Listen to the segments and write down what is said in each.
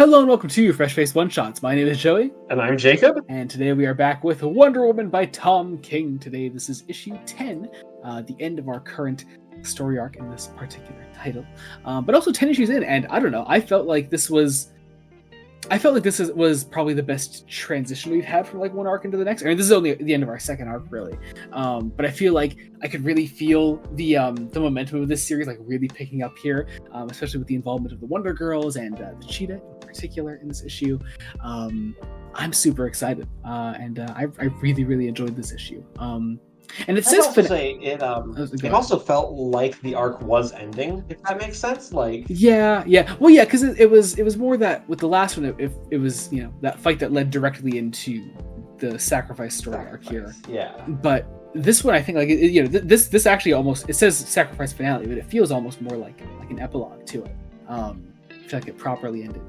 Hello and welcome to Fresh Face One Shots. My name is Joey. And I'm Jacob. And today we are back with Wonder Woman by Tom King. Today this is issue 10, the end of our current story arc in this particular title. But also 10 issues in, and I don't know, I felt like this was probably the best transition we've had from like one arc into the next. I mean, this is only the end of our second arc, really. But I feel like I could really feel the momentum of this series like really picking up here, especially with the involvement of the Wonder Girls and the Cheetah in particular in this issue. I'm super excited, and I really, really enjoyed this issue. And it says it also felt like the arc was ending, if that makes sense. Like yeah, well, yeah, because it was more that with the last one, it was that fight that led directly into the sacrifice story arc here. Yeah, but this one I think this actually almost, it says sacrifice finale, but it feels almost more like an epilogue to it. I feel like it properly ended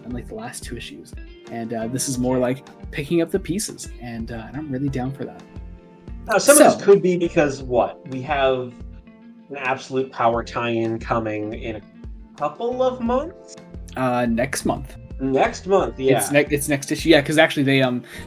unlike the last two issues, and this is more like picking up the pieces, and I'm really down for that. Now, some of this could be because we have an Absolute Power tie-in coming in a couple of months? Next month. Next month, yeah. It's next issue, yeah, because actually they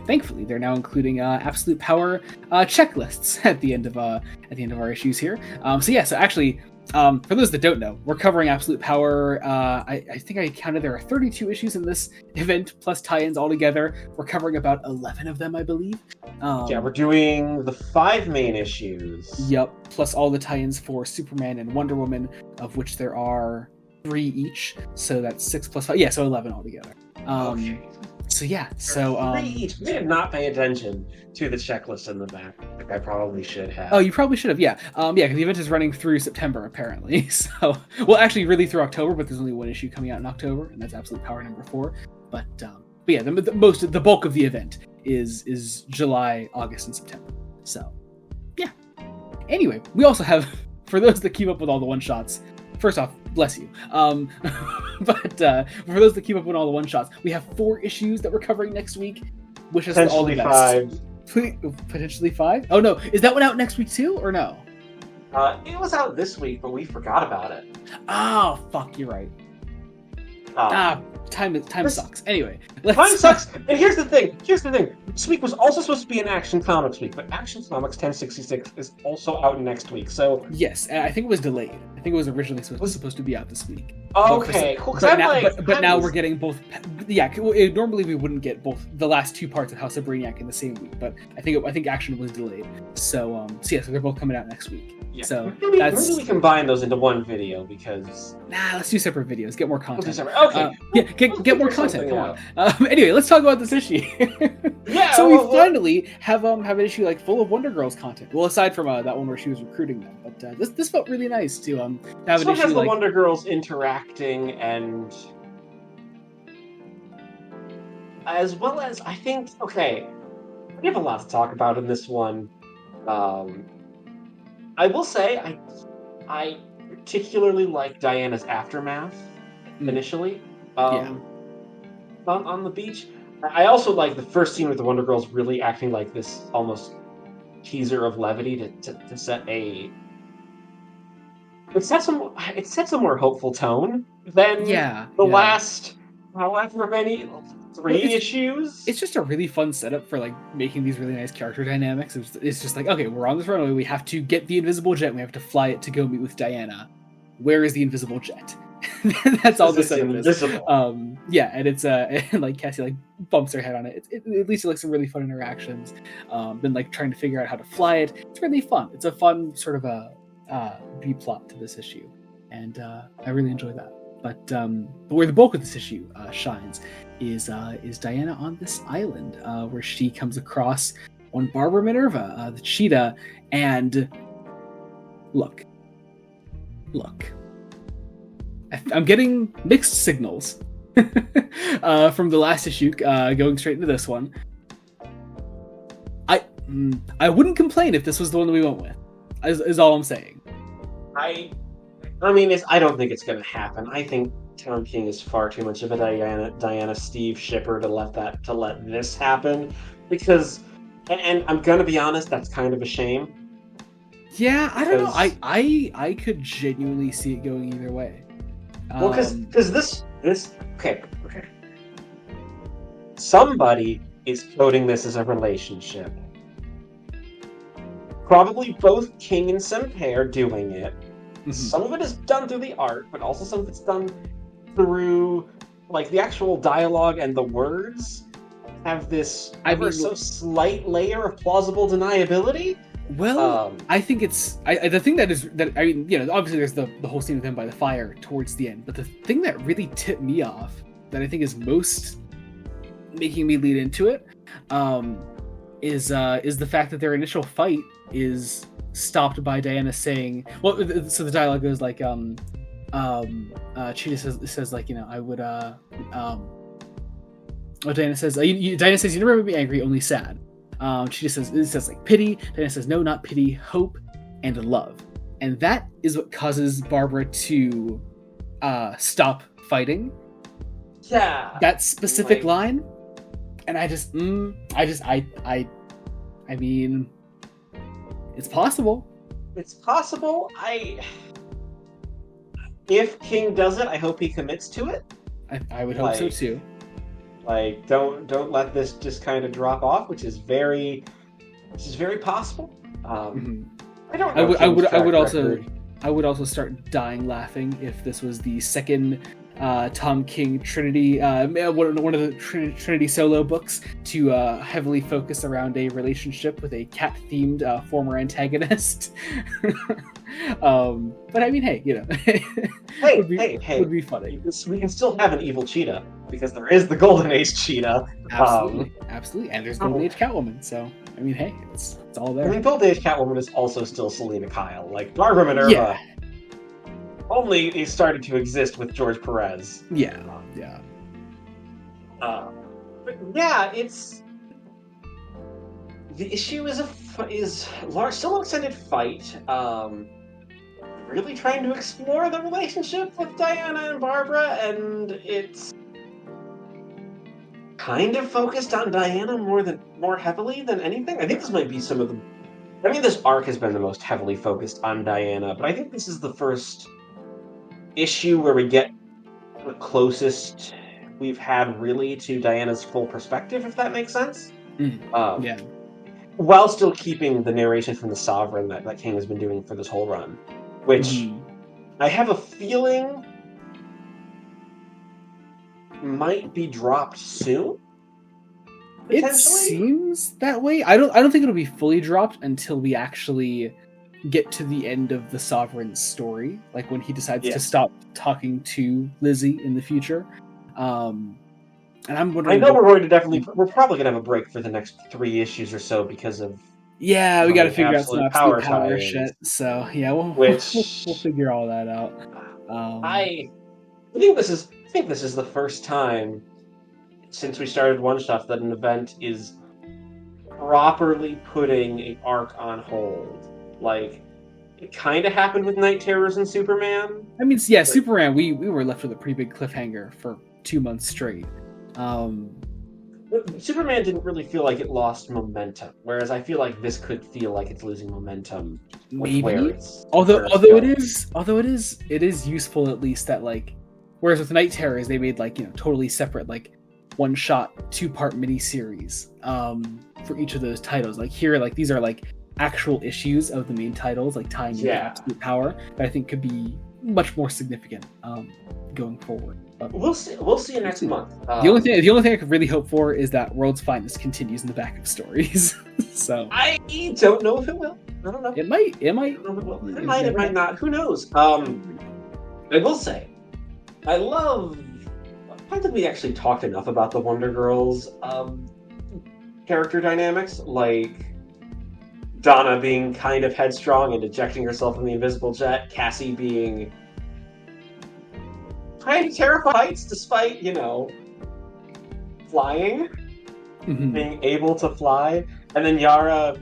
thankfully they're now including Absolute Power checklists at the end of our issues here. So actually, for those that don't know, we're covering Absolute Power. I think I counted there are 32 issues in this event, plus tie-ins altogether. We're covering about 11 of them, I believe. We're doing the 5 main issues. Yep, plus all the tie-ins for Superman and Wonder Woman, of which there are 3 each. So that's 6 plus 5. Yeah, so 11 altogether. Okay. So yeah, so 3 each. We did not pay attention to the checklist in the back. Like I probably should have. Oh, you probably should have. Yeah, because the event is running through September apparently. So, well, actually, really through October, but there's only one issue coming out in October, and that's Absolute Power number 4. But yeah, the bulk of the event is July, August, and September. So, yeah. Anyway, we also have, for those that keep up with all the one shots. First off, bless you. But for those that keep up with all the one shots, we have 4 issues that we're covering next week. Wish us all the best. Potentially 5? Oh no, is that one out next week too, or no? It was out this week, but we forgot about it. Oh fuck, you're right. Time sucks. Anyway, time sucks. And here's the thing. This week was also supposed to be an Action Comics week, but Action Comics 1066 is also out next week. So yes, I think it was delayed. I think it was originally supposed to be out this week. Okay, cool. But now we're getting both. Yeah, normally we wouldn't get both the last 2 parts of House of Brainiac in the same week, but I think Action was delayed. So so they're both coming out next week. Yeah. So maybe we combine those into one video because let's do separate videos. Get more content. Okay. Get more content. Come on. Anyway, let's talk about this issue. Yeah. So we finally have an issue like full of Wonder Girls content. Well, aside from that one where she was recruiting them, but this felt really nice to have an issue has the like Wonder Girls interacting, and as well as I think we have a lot to talk about in this one. I will say I particularly like Diana's aftermath initially on the beach. I also like the first scene with the Wonder Girls really acting like this almost teaser of levity to set a. It sets a more hopeful tone than the last however many 3 issues. It's just a really fun setup for like making these really nice character dynamics. It's just like, okay, we're on this runway. We have to get the invisible jet. We have to fly it to go meet with Diana. Where is the invisible jet? That's all the setup is. And it's and like Cassie like bumps her head on it. It at least like some really fun interactions. Then like trying to figure out how to fly it. It's really fun. It's a fun sort of a B plot to this issue, and I really enjoy that. But where the bulk of this issue shines is Diana on this island where she comes across one Barbara Minerva, the Cheetah, and look. I'm getting mixed signals from the last issue going straight into this one. I wouldn't complain if this was the one that we went with. Is all I'm saying. I mean, I don't think it's going to happen. I think Tom King is far too much of a Diana Steve shipper to let this happen, because, and I'm going to be honest, that's kind of a shame. Yeah, I don't know. I could genuinely see it going either way. Well, because this okay. somebody is coding this as a relationship. Probably both King and Senpei are doing it. Mm-hmm. Some of it is done through the art, but also some of it's done through, like, the actual dialogue, and the words have this so slight layer of plausible deniability. Well, I think it's the thing obviously there's the whole scene with him by the fire towards the end, but the thing that really tipped me off, that I think is most making me lead into it, is the fact that their initial fight is stopped by Diana saying, well, so the dialogue goes like, Cheetah says like, I would, Diana says, Diana says, you never made me angry, only sad. Cheetah says like pity. Diana says, no, not pity, hope, and love. And that is what causes Barbara to stop fighting. Yeah. That specific line. And I mean, it's possible. It's possible. If King does it, I hope he commits to it. I would hope so too. Like, don't let this just kind of drop off, which is very possible. I don't know. I would also start dying laughing if this was the second Tom King Trinity, one of the Trinity solo books to heavily focus around a relationship with a cat-themed former antagonist. But I mean, hey, would be funny. We can still have an evil cheetah, because there is the Golden Age cheetah. Absolutely, and there's Golden Age Catwoman. So I mean, hey, it's all there. I mean, Golden Age Catwoman is also still Selena Kyle. Like, Barbara Minerva only started to exist with George Perez. Yeah. But yeah, it's the issue is still an extended fight. Really trying to explore the relationship with Diana and Barbara, and it's kind of focused on Diana more heavily than anything. I think this might be some of the. I mean, this arc has been the most heavily focused on Diana, but I think this is the first issue where we get the closest we've had really to Diana's full perspective, if that makes sense. Yeah. While still keeping the narration from the Sovereign that King has been doing for this whole run, which I have a feeling might be dropped soon. It seems that way. I don't think it'll be fully dropped until we actually get to the end of the Sovereign's story, like when he decides to stop talking to Lizzie in the future. And I'm wondering. I know we're probably gonna have a break for the next 3 issues or so because of. Yeah, we got to figure out some absolute power tie-ins. shit. So yeah, we'll figure all that out. I think this is the first time since we started One Shot that an event is properly putting an arc on hold. Like, it kind of happened with Night Terrors and Superman. I mean, yeah, Superman, we were left with a pretty big cliffhanger for 2 months straight. Superman didn't really feel like it lost momentum, whereas I feel like this could feel like it's losing momentum. Maybe, although it is useful at least that, like, whereas with Night Terrors they made totally separate one-shot 2-part miniseries for each of those titles. Like here, these are actual issues of the main titles, tying into Absolute Power, that I think could be much more significant going forward. But we'll see next month. The only thing I could really hope for is that World's Finest continues in the back of stories. So I don't know if it will. I don't know. It might. It might not. Who knows? I will say, I don't think we actually talked enough about the Wonder Girls character dynamics, like Donna being kind of headstrong and ejecting herself from the invisible jet, Cassie being kind of terrified of heights despite, flying, being able to fly, and then Yara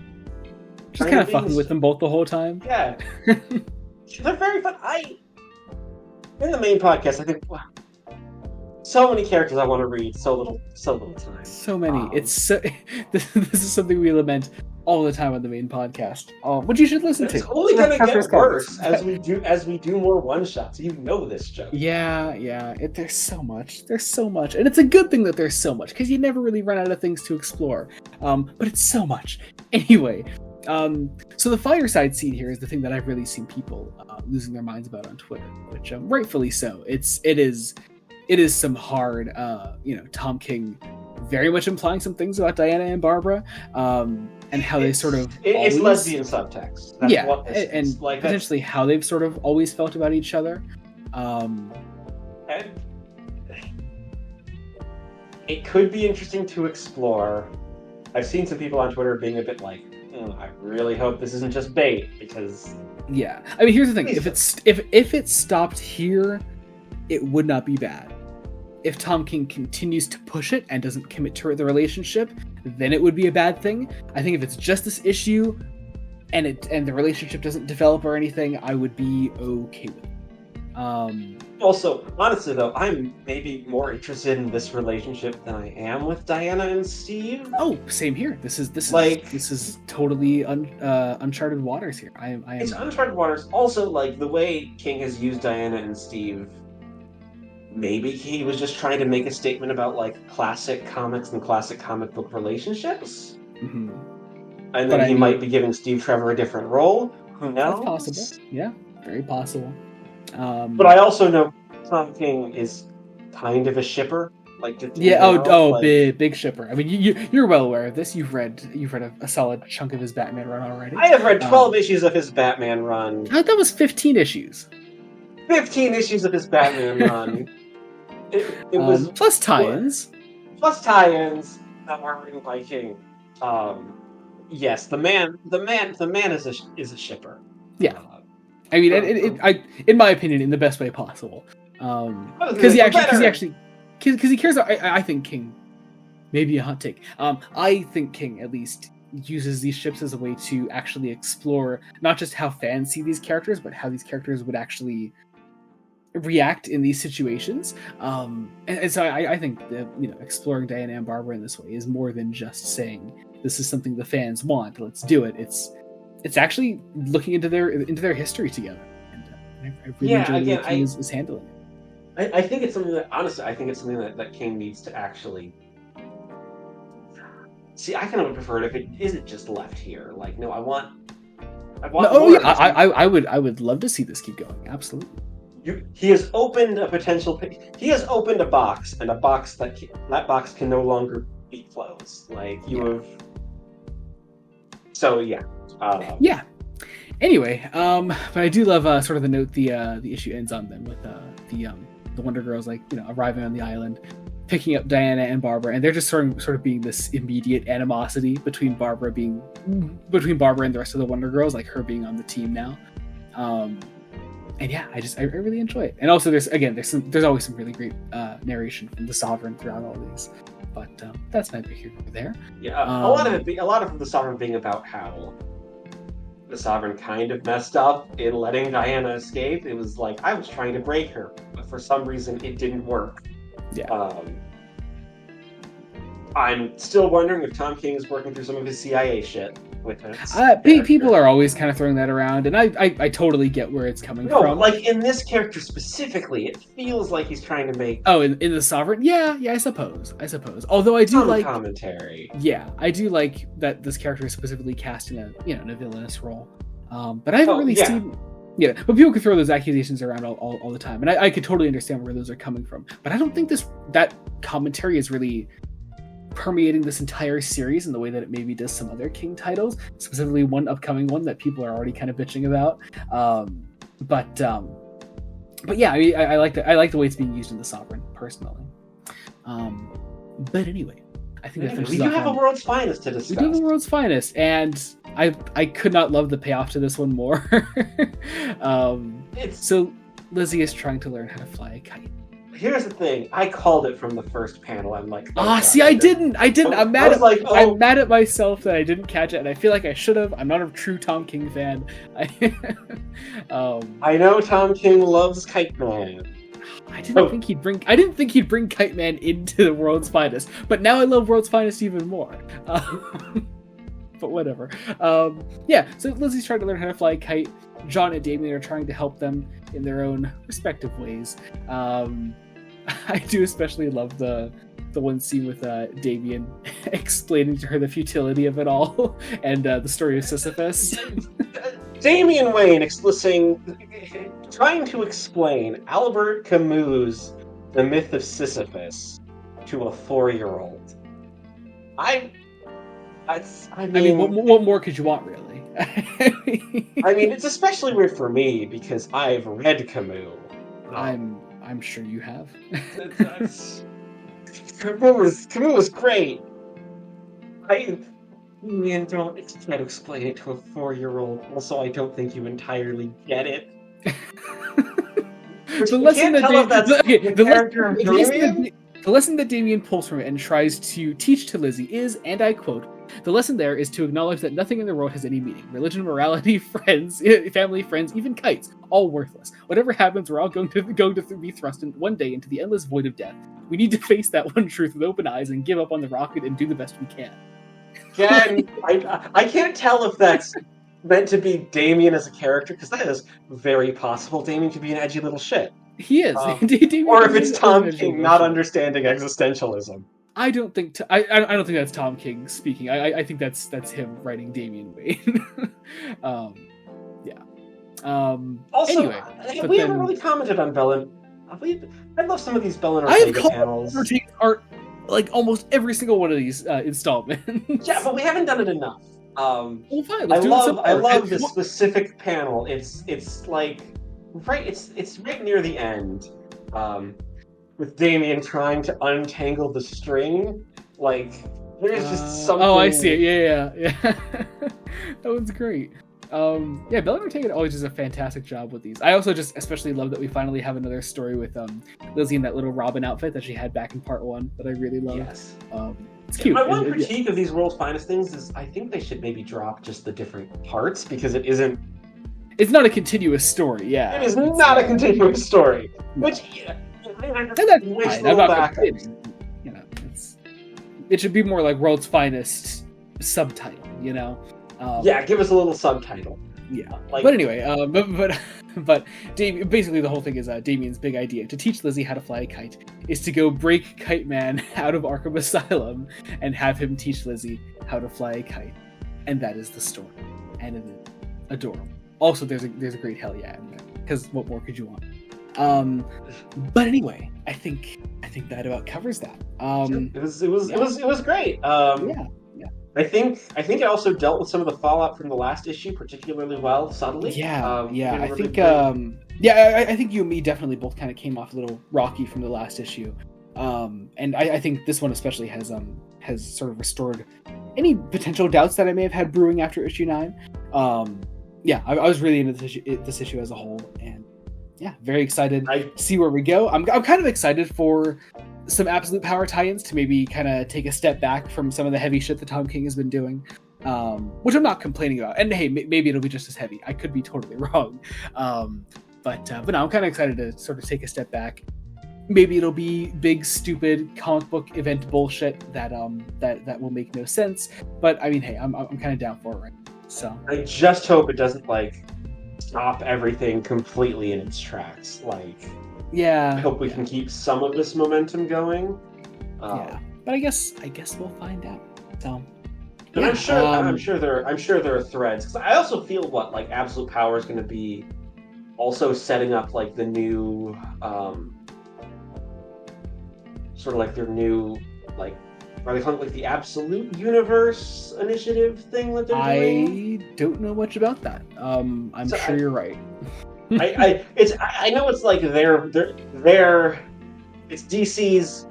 just kind of fucking with them both the whole time. Yeah. They're very fun. In the main podcast, I think, wow, so many characters I want to read, so little time. So many. It's so. This is something we lament all the time on the main podcast, which you should listen to. It's only gonna get worse as we do more one shots. You know this, Joe. Yeah. There's so much, and it's a good thing that there's so much because you never really run out of things to explore. But it's so much anyway. So the fireside scene here is the thing that I've really seen people losing their minds about on Twitter, which rightfully so. It is some hard, Tom King very much implying some things about Diana and Barbara, and how they sort of it's lesbian subtext. That's what this and is. Like, potentially how they've sort of always felt about each other. And it could be interesting to explore. I've seen some people on Twitter being a bit like, I really hope this isn't just bait, because yeah. I mean, here's the thing: if it stopped here, it would not be bad. If Tom King continues to push it and doesn't commit to the relationship, then it would be a bad thing. I think if it's just this issue and the relationship doesn't develop or anything, I would be okay with it. Also, honestly though, I'm maybe more interested in this relationship than I am with Diana and Steve. Oh, same here. This is totally uncharted waters here. It's uncharted waters. Also, like the way King has used Diana and Steve. Maybe he was just trying to make a statement about like classic comics and classic comic book relationships. Mm-hmm. And then he might be giving Steve Trevor a different role. Who knows? That's possible. Yeah, very possible. But I also know Tom King is kind of a shipper. Like big shipper. I mean, you're well aware of this. You've read a solid chunk of his Batman run already. I have read 12 issues of his Batman run. I thought that was 15 issues. 15 issues of his Batman run. It was plus tie-ins. Plus tie-ins that were written by King. Yes, the man is a shipper. Yeah, I mean, in my opinion, in the best way possible. Because he cares. I think King, maybe a hot take. I think King at least uses these ships as a way to actually explore not just how fans see these characters, but how these characters would actually react in these situations. And so I think that, exploring Diana and Barbara in this way is more than just saying this is something the fans want, let's do it. It's actually looking into their history together, and I really enjoy the way King is handling it. I think it's something that, honestly, that King needs to actually see. I kind of would prefer it if it isn't just left here. Like, no, I want more. Yeah, I would love to see this keep going. Absolutely. He has opened a potential. He has opened a box, and a box that box can no longer be closed. Like you have. So yeah. Yeah. Anyway, but I do love sort of the note the issue ends on then with the Wonder Girls arriving on the island, picking up Diana and Barbara, and they're just sort of being this immediate animosity between Barbara and the rest of the Wonder Girls, like her being on the team now. And yeah, I really enjoy it. And also there's always some really great narration from the Sovereign throughout all these. But that's neither here nor there. Yeah, a lot of the Sovereign being about how the Sovereign kind of messed up in letting Diana escape. It was like, I was trying to break her, but for some reason it didn't work. Yeah. I'm still wondering if Tom King is working through some of his CIA shit with it. People are always kind of throwing that around, and I totally get where it's coming from. No, like in this character specifically, it feels like he's trying to make... Oh, in the Sovereign? Yeah, I suppose. Although I do like... commentary. Yeah, I do like that this character is specifically cast in a villainous role. But I haven't really seen... Yeah, but people can throw those accusations around all the time, and I could totally understand where those are coming from. But I don't think that commentary is really permeating this entire series in the way that it maybe does some other King titles, specifically one upcoming one that people are already kind of bitching about. But yeah, I mean, I like the way it's being used in the Sovereign personally. But anyway, I think we do have a World's Finest to discuss. We do have a World's Finest, and I could not love the payoff to this one more. So Lizzie is trying to learn how to fly a kite. Here's the thing. I called it from the first panel. I'm like, I didn't. I'm mad I'm mad at myself that I didn't catch it, and I feel like I should have. I'm not a true Tom King fan. I know Tom King loves Kite Man. I didn't think he'd bring Kite Man into the World's Finest, but now I love World's Finest even more. but whatever. So Lizzie's trying to learn how to fly a kite. John and Damien are trying to help them in their own respective ways. I do especially love the one scene with Damien explaining to her the futility of it all and the story of Sisyphus. Damian Wayne trying to explain Albert Camus' The Myth of Sisyphus to a 4-year-old. I mean, what more could you want, really? I mean, it's especially weird for me because I've read Camus. I'm sure you have. Camus was great. Don't try to explain it to a 4-year-old. Also, I don't think you entirely get it. The lesson that Damien pulls from it and tries to teach to Lizzie is, and I quote, "The lesson there is to acknowledge that nothing in the world has any meaning. Religion, morality, friends, family, friends, even kites, all worthless. Whatever happens, we're all going to be thrust one day into the endless void of death. We need to face that one truth with open eyes and give up on the rocket and do the best we can." Again, I can't tell if that's meant to be Damien as a character, because that is very possible. Damien could be an edgy little shit. He is. Or if it's Tom King not understanding existentialism. I don't think I don't think that's Tom King speaking. I think that's him writing Damian Wayne. Also, anyway, we haven't really commented on Bell. I love some of these Bell and Ortega panels. Ortega's art, like almost every single one of these installments. Yeah, but we haven't done it enough. Well, fine, I love this specific panel. It's like it's right near the end, with Damien trying to untangle the string. Like there's just something. Oh, I see it. Yeah. That one's great. Bell and Ortega always does a fantastic job with these. I also just especially love that we finally have another story with Lizzie in that little Robin outfit that she had back in part 1 that I really love. Yes. It's cute. My one critique of these World's Finest things is I think they should maybe drop just the different parts, because it isn't. It's not a continuous story. Yeah. It is not a continuous story. No. Which it should be more like World's Finest subtitle. Give us a little subtitle. Yeah. But anyway, but basically the whole thing is Damien's big idea to teach Lizzie how to fly a kite is to go break Kite Man out of Arkham Asylum and have him teach Lizzie how to fly a kite, and that is the story, and it is adorable. Also, there's a great hell yeah in there, because what more could you want? But anyway, I think that about covers that. It was great. I think it also dealt with some of the fallout from the last issue particularly well, subtly. I think you and me definitely both kind of came off a little rocky from the last issue, and I think this one especially has sort of restored any potential doubts that I may have had brewing after issue 9. I was really into this issue as a whole, and very excited to see where we go. I'm kind of excited for some Absolute Power tie-ins to maybe kind of take a step back from some of the heavy shit that Tom King has been doing, which I'm not complaining about. And hey, maybe it'll be just as heavy. I could be totally wrong, but no, I'm kind of excited to sort of take a step back. Maybe it'll be big, stupid comic book event bullshit that will make no sense. But I mean, hey, I'm kind of down for it right now. So I just hope it doesn't stop everything completely in its tracks. I hope we can keep some of this momentum going. But I guess we'll find out. So, and I'm sure there are threads, because I also feel Absolute Power is going to be also setting up the new sort of their new are they calling it the Absolute Universe initiative thing that they're doing? I don't know much about that. I'm sure you're right. I know it's it's DC's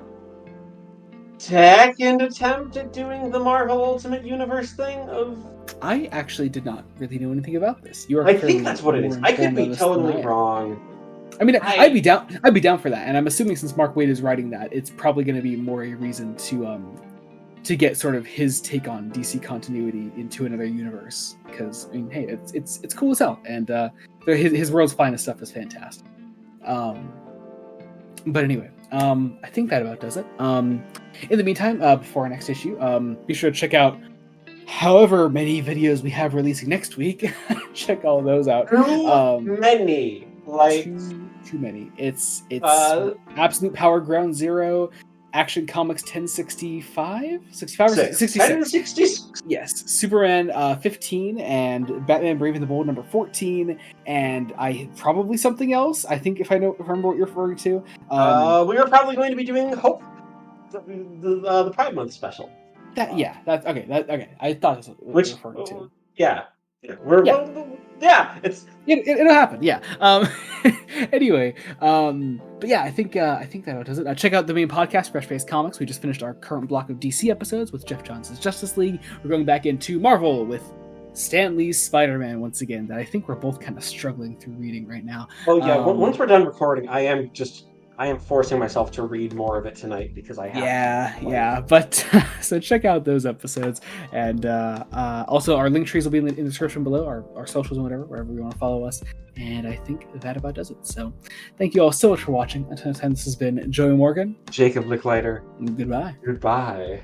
second attempt at doing the Marvel Ultimate Universe thing I actually did not really know anything about this. I think that's what it is. I could be totally wrong. I mean, I'd be down for that, and I'm assuming since Mark Waid is writing that, it's probably going to be more a reason to get sort of his take on DC continuity into another universe. Because I mean, hey, it's cool as hell, and his World's Finest stuff is fantastic. But anyway, I think that about does it. In the meantime, before our next issue, be sure to check out however many videos we have releasing next week. Check all those out. Too many. Like too many. It's Absolute Power Ground Zero, Action Comics 1065? 65 or 66? 1066. Yes. Superman 15 and Batman Brave and the Bold number 14, and probably something else. I think if I remember what you're referring to. We were probably going to be doing Hope, the Pride Month special. That's okay. I thought that's what you were referring to. Yeah. It'll happen. Yeah. Anyway, but yeah, I think that does it. Check out the main podcast, Fresh Face Comics. We just finished our current block of DC episodes with Jeff Johnson's Justice League. We're going back into Marvel with Stan Lee's Spider-Man once again. That I think we're both kind of struggling through reading right now. Oh yeah. Once we're done recording, I am forcing myself to read more of it tonight because I have to. Yeah. But so check out those episodes, and also our link trees will be in the description below, our socials and wherever you want to follow us. And I think that about does it. So thank you all so much for watching. Until next time, this has been Joey Morgan, Jacob Licklider. Goodbye. Goodbye.